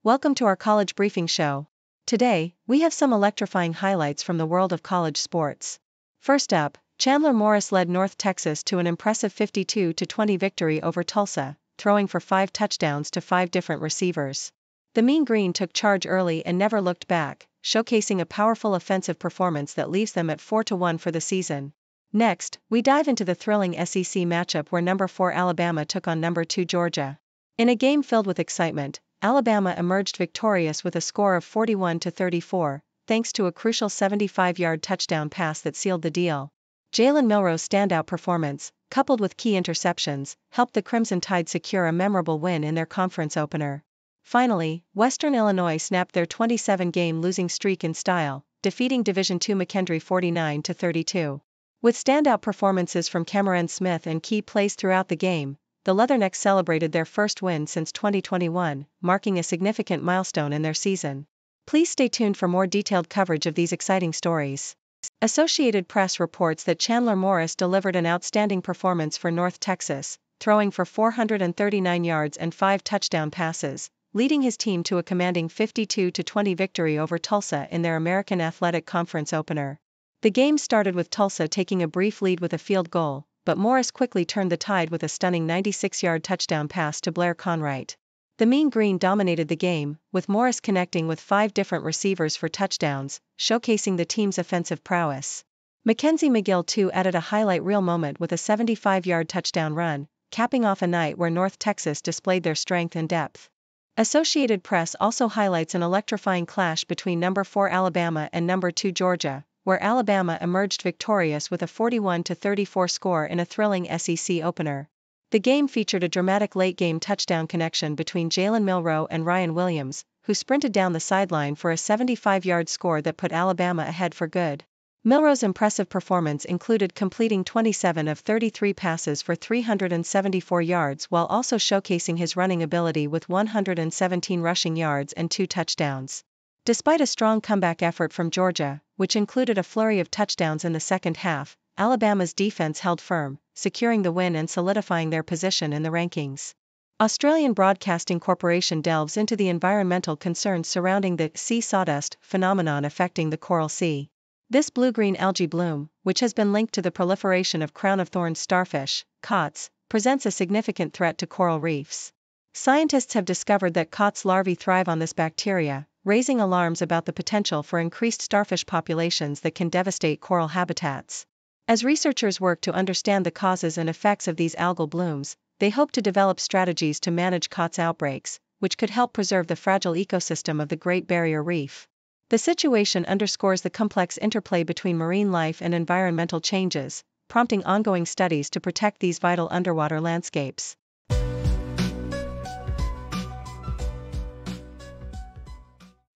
Welcome to our college briefing show. Today, we have some electrifying highlights from the world of college sports. First up, Chandler Morris led North Texas to an impressive 52-20 victory over Tulsa, throwing for 5 touchdowns to 5 different receivers. The Mean Green took charge early and never looked back, showcasing a powerful offensive performance that leaves them at 4-1 for the season. Next, we dive into the thrilling SEC matchup where number 4 Alabama took on number 2 Georgia. In a game filled with excitement, Alabama emerged victorious with a score of 41-34, thanks to a crucial 75-yard touchdown pass that sealed the deal. Jalen Milroe's standout performance, coupled with key interceptions, helped the Crimson Tide secure a memorable win in their conference opener. Finally, Western Illinois snapped their 27-game losing streak in style, defeating Division-II McKendree 49-32. With standout performances from Cameren Smith and key plays throughout the game, the Leathernecks celebrated their first win since 2021, marking a significant milestone in their season. Please stay tuned for more detailed coverage of these exciting stories. Associated Press reports that Chandler Morris delivered an outstanding performance for North Texas, throwing for 439 yards and 5 touchdown passes, leading his team to a commanding 52-20 victory over Tulsa in their American Athletic Conference opener. The game started with Tulsa taking a brief lead with a field goal, but Morris quickly turned the tide with a stunning 96-yard touchdown pass to Blair Conwright. The Mean Green dominated the game, with Morris connecting with 5 different receivers for touchdowns, showcasing the team's offensive prowess. Mackenzie McGill too added a highlight reel moment with a 75-yard touchdown run, capping off a night where North Texas displayed their strength and depth. Associated Press also highlights an electrifying clash between number 4 Alabama and number 2 Georgia, where Alabama emerged victorious with a 41-34 score in a thrilling SEC opener. The game featured a dramatic late-game touchdown connection between Jalen Milroe and Ryan Williams, who sprinted down the sideline for a 75-yard score that put Alabama ahead for good. Milroe's impressive performance included completing 27 of 33 passes for 374 yards while also showcasing his running ability with 117 rushing yards and 2 touchdowns. Despite a strong comeback effort from Georgia, which included a flurry of touchdowns in the second half, Alabama's defense held firm, securing the win and solidifying their position in the rankings. Australian Broadcasting Corporation delves into the environmental concerns surrounding the sea sawdust phenomenon affecting the Coral Sea. This blue-green algae bloom, which has been linked to the proliferation of crown-of-thorns starfish, COTS, presents a significant threat to coral reefs. Scientists have discovered that COTS larvae thrive on this bacteria, raising alarms about the potential for increased starfish populations that can devastate coral habitats. As researchers work to understand the causes and effects of these algal blooms, they hope to develop strategies to manage COTS outbreaks, which could help preserve the fragile ecosystem of the Great Barrier Reef. The situation underscores the complex interplay between marine life and environmental changes, prompting ongoing studies to protect these vital underwater landscapes.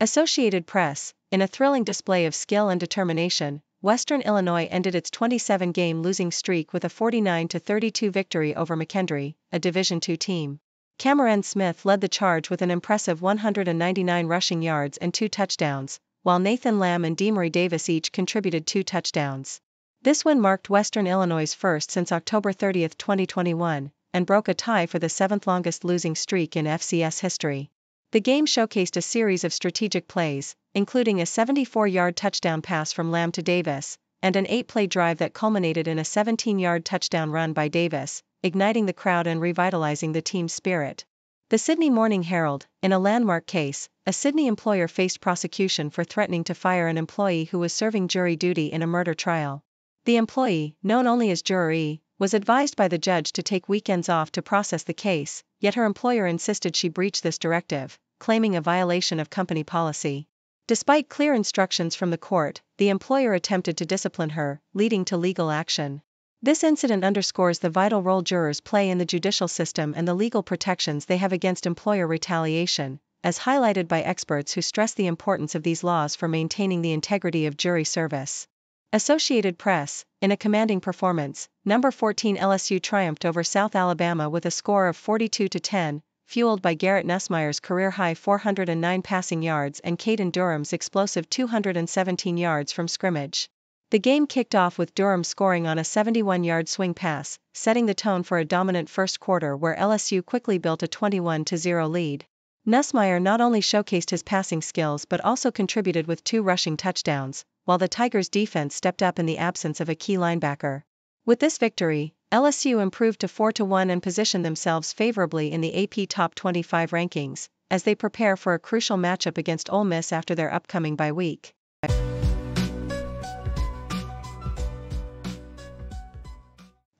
Associated Press, in a thrilling display of skill and determination, Western Illinois ended its 27-game losing streak with a 49-32 victory over McKendree, a Division-II team. Cameren Smith led the charge with an impressive 199 rushing yards and 2 touchdowns, while Nathan Lamb and Demery Davis each contributed 2 touchdowns. This win marked Western Illinois' first since October 30, 2021, and broke a tie for the 7th-longest losing streak in FCS history. The game showcased a series of strategic plays, including a 74-yard touchdown pass from Lamb to Davis, and an 8-play drive that culminated in a 17-yard touchdown run by Davis, igniting the crowd and revitalizing the team's spirit. The Sydney Morning Herald, in a landmark case, a Sydney employer faced prosecution for threatening to fire an employee who was serving jury duty in a murder trial. The employee, known only as Juror E, was advised by the judge to take weekends off to process the case, yet her employer insisted she breach this directive, claiming a violation of company policy. Despite clear instructions from the court, the employer attempted to discipline her, leading to legal action. This incident underscores the vital role jurors play in the judicial system and the legal protections they have against employer retaliation, as highlighted by experts who stress the importance of these laws for maintaining the integrity of jury service. Associated Press, in a commanding performance, number 14 LSU triumphed over South Alabama with a score of 42-10, fueled by Garrett Nussmeier's career-high 409 passing yards and Caden Durham's explosive 217 yards from scrimmage. The game kicked off with Durham scoring on a 71-yard swing pass, setting the tone for a dominant first quarter where LSU quickly built a 21-0 lead. Nussmeier not only showcased his passing skills but also contributed with 2 rushing touchdowns, while the Tigers' defense stepped up in the absence of a key linebacker. With this victory, LSU improved to 4-1 and positioned themselves favorably in the AP Top 25 rankings, as they prepare for a crucial matchup against Ole Miss after their upcoming bye week.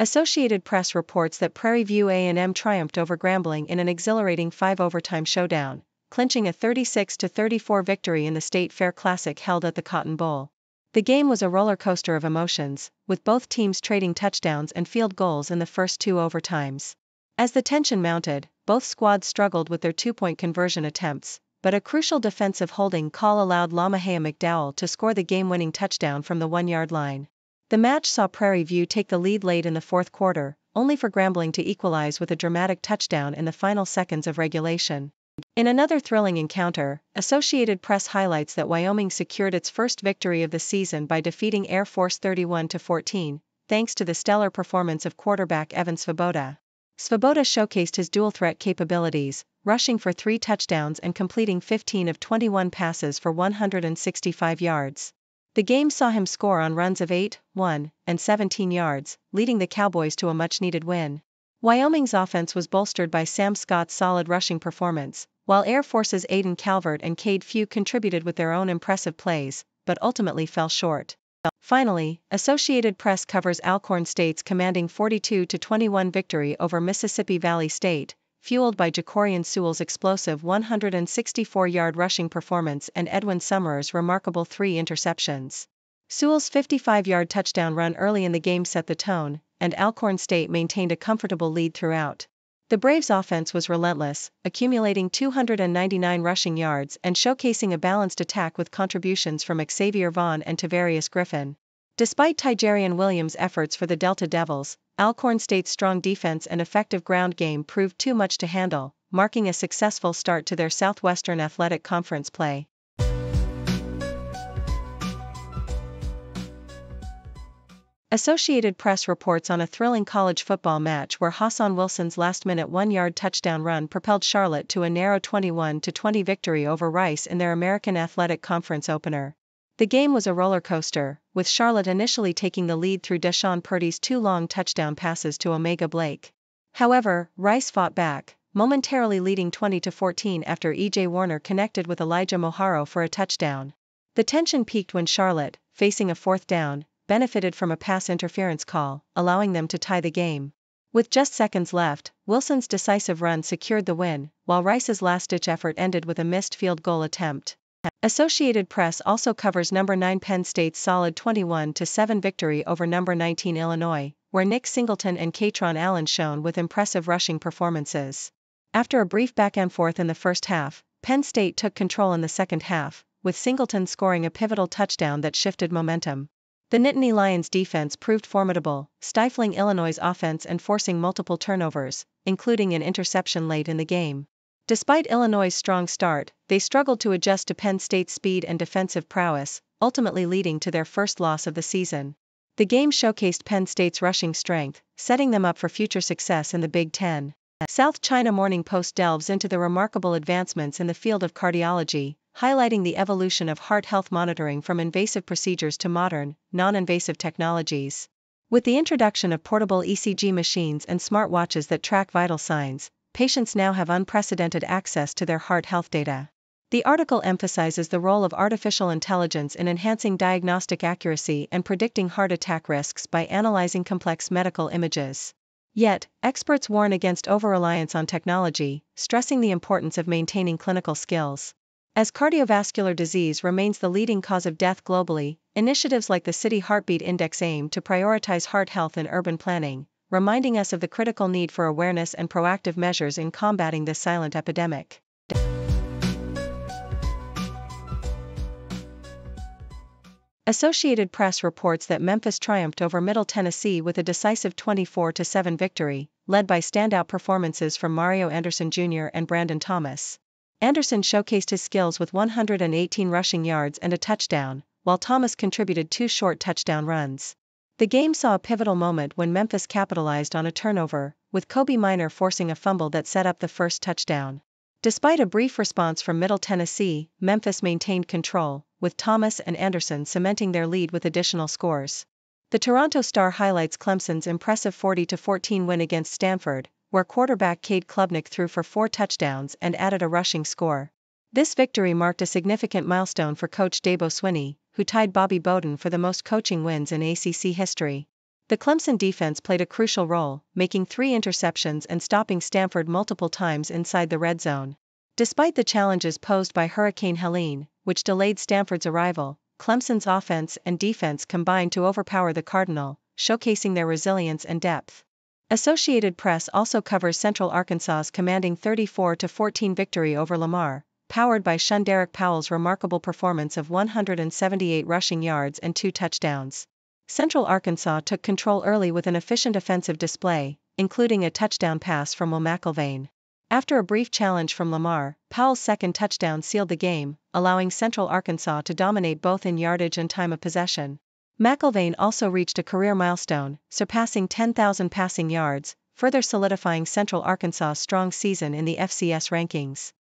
Associated Press reports that Prairie View A&M triumphed over Grambling in an exhilarating 5-overtime showdown, clinching a 36-34 victory in the State Fair Classic held at the Cotton Bowl. The game was a roller coaster of emotions, with both teams trading touchdowns and field goals in the first 2 overtimes. As the tension mounted, both squads struggled with their 2-point conversion attempts, but a crucial defensive holding call allowed Lamahea McDowell to score the game-winning touchdown from the 1-yard line. The match saw Prairie View take the lead late in the fourth quarter, only for Grambling to equalize with a dramatic touchdown in the final seconds of regulation. In another thrilling encounter, Associated Press highlights that Wyoming secured its first victory of the season by defeating Air Force 31-14, thanks to the stellar performance of quarterback Evan Svoboda. Svoboda showcased his dual-threat capabilities, rushing for 3 touchdowns and completing 15 of 21 passes for 165 yards. The game saw him score on runs of 8, 1, and 17 yards, leading the Cowboys to a much-needed win. Wyoming's offense was bolstered by Sam Scott's solid rushing performance, while Air Force's Aiden Calvert and Cade Few contributed with their own impressive plays, but ultimately fell short. Finally, Associated Press covers Alcorn State's commanding 42-21 victory over Mississippi Valley State, fueled by Jacorian Sewell's explosive 164-yard rushing performance and Edwin Summerer's remarkable 3 interceptions. Sewell's 55-yard touchdown run early in the game set the tone, and Alcorn State maintained a comfortable lead throughout. The Braves' offense was relentless, accumulating 299 rushing yards and showcasing a balanced attack with contributions from Xavier Vaughn and Tavarius Griffin. Despite Tigerian Williams' efforts for the Delta Devils, Alcorn State's strong defense and effective ground game proved too much to handle, marking a successful start to their Southwestern Athletic Conference play. Associated Press reports on a thrilling college football match where Hassan Wilson's last-minute 1-yard touchdown run propelled Charlotte to a narrow 21-20 victory over Rice in their American Athletic Conference opener. The game was a roller coaster, with Charlotte initially taking the lead through Deshaun Purdy's 2 long touchdown passes to Omega Blake. However, Rice fought back, momentarily leading 20-14 after E.J. Warner connected with Elijah Moharo for a touchdown. The tension peaked when Charlotte, facing a 4th down, benefited from a pass interference call, allowing them to tie the game. With just seconds left, Wilson's decisive run secured the win, while Rice's last-ditch effort ended with a missed field goal attempt. Associated Press also covers No. 9 Penn State's solid 21-7 victory over No. 19 Illinois, where Nick Singleton and Katron Allen shone with impressive rushing performances. After a brief back-and-forth in the first half, Penn State took control in the second half, with Singleton scoring a pivotal touchdown that shifted momentum. The Nittany Lions' defense proved formidable, stifling Illinois' offense and forcing multiple turnovers, including an interception late in the game. Despite Illinois' strong start, they struggled to adjust to Penn State's speed and defensive prowess, ultimately leading to their first loss of the season. The game showcased Penn State's rushing strength, setting them up for future success in the Big Ten. South China Morning Post delves into the remarkable advancements in the field of cardiology, highlighting the evolution of heart health monitoring from invasive procedures to modern, non-invasive technologies. With the introduction of portable ECG machines and smartwatches that track vital signs, patients now have unprecedented access to their heart health data. The article emphasizes the role of artificial intelligence in enhancing diagnostic accuracy and predicting heart attack risks by analyzing complex medical images. Yet, experts warn against over-reliance on technology, stressing the importance of maintaining clinical skills. As cardiovascular disease remains the leading cause of death globally, initiatives like the City Heartbeat Index aim to prioritize heart health in urban planning, reminding us of the critical need for awareness and proactive measures in combating this silent epidemic. Associated Press reports that Memphis triumphed over Middle Tennessee with a decisive 24-7 victory, led by standout performances from Mario Anderson Jr. and Brandon Thomas. Anderson showcased his skills with 118 rushing yards and a touchdown, while Thomas contributed 2 short touchdown runs. The game saw a pivotal moment when Memphis capitalized on a turnover, with Kobe Minor forcing a fumble that set up the first touchdown. Despite a brief response from Middle Tennessee, Memphis maintained control, with Thomas and Anderson cementing their lead with additional scores. The Toronto Star highlights Clemson's impressive 40-14 win against Stanford, where quarterback Cade Klubnik threw for 4 touchdowns and added a rushing score. This victory marked a significant milestone for coach Dabo Swinney, who tied Bobby Bowden for the most coaching wins in ACC history. The Clemson defense played a crucial role, making 3 interceptions and stopping Stanford multiple times inside the red zone. Despite the challenges posed by Hurricane Helene, which delayed Stanford's arrival, Clemson's offense and defense combined to overpower the Cardinal, showcasing their resilience and depth. Associated Press also covers Central Arkansas's commanding 34-14 victory over Lamar, powered by Shunderick Powell's remarkable performance of 178 rushing yards and 2 touchdowns. Central Arkansas took control early with an efficient offensive display, including a touchdown pass from Will McElvain. After a brief challenge from Lamar, Powell's second touchdown sealed the game, allowing Central Arkansas to dominate both in yardage and time of possession. McElvain also reached a career milestone, surpassing 10,000 passing yards, further solidifying Central Arkansas's strong season in the FCS rankings.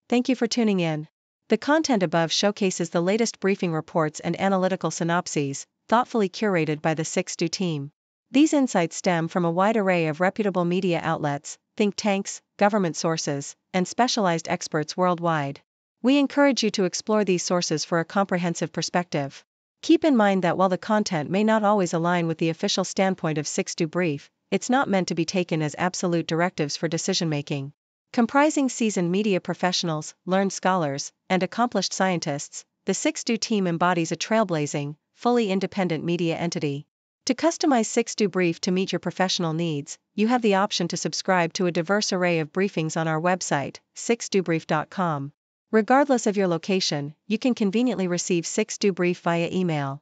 Thank you for tuning in. The content above showcases the latest briefing reports and analytical synopses, thoughtfully curated by the 6Do team. These insights stem from a wide array of reputable media outlets, think tanks, government sources, and specialized experts worldwide. We encourage you to explore these sources for a comprehensive perspective. Keep in mind that while the content may not always align with the official standpoint of 6Do Brief, it's not meant to be taken as absolute directives for decision-making. Comprising seasoned media professionals, learned scholars, and accomplished scientists, the 6Do team embodies a trailblazing, fully independent media entity. To customize 6Do Brief to meet your professional needs, you have the option to subscribe to a diverse array of briefings on our website, 6dobrief.com. Regardless of your location, you can conveniently receive 6Do Brief via email.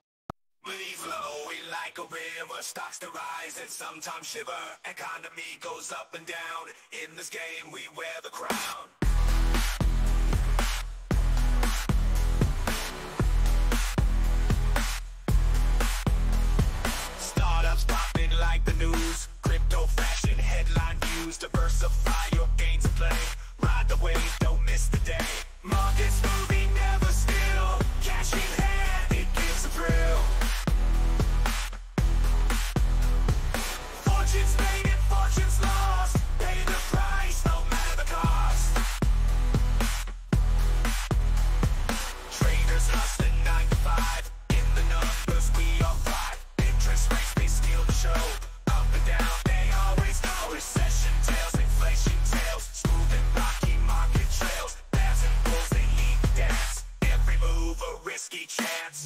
Stocks to rise and sometimes shiver. Economy goes up and down. In this game, we wear the crown. Startups popping like the news. Crypto fashion headline views. Diversify your gains and play. Ride the wave, don't miss the day. Markets moving, never still. Cash in hand, it gives a thrill. Fortunes made and fortunes lost. Pay the price, no matter the cost. Traders hustling 9 to 5. In the numbers we all thrive. Interest rates they steal the show. Up and down they always go. Recession tails, inflation tails. Smooth and rocky market trails. Bears and bulls they lead the dance. Every move a risky chance.